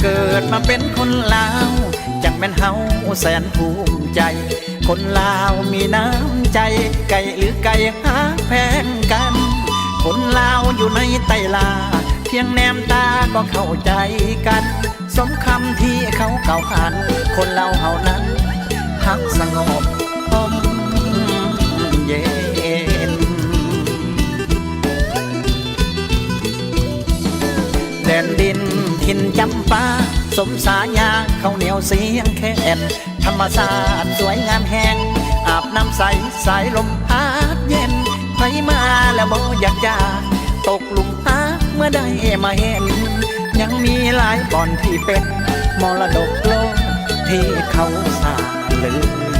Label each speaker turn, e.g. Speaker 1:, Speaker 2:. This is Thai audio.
Speaker 1: เกิดมาเป็นคนลาวจังแม่นเฮาแสนภูมิใจคนลาวมีน้ำใจไก่หรือไก่หาแพงกันคนลาวอยู่ในไตลาเพียงแนมตาก็เข้าใจกันสมคำที่เขาเก่าขันคนลาวเฮานั้นพักสงบพมเย็นแดนดินถิ่นจำปาสมสายาเขาเหนียวเสียงแค้นธรรมศาสตร์สวยงามแห่งอาบน้ำใสสายลมพัดเย็นไปมาแล้วบ่อยากจะตกหลุมรักเมื่อได้มาเห็นยังมีหลายบ่อนที่เป็นมรดกโลกที่เขาสร้างลือ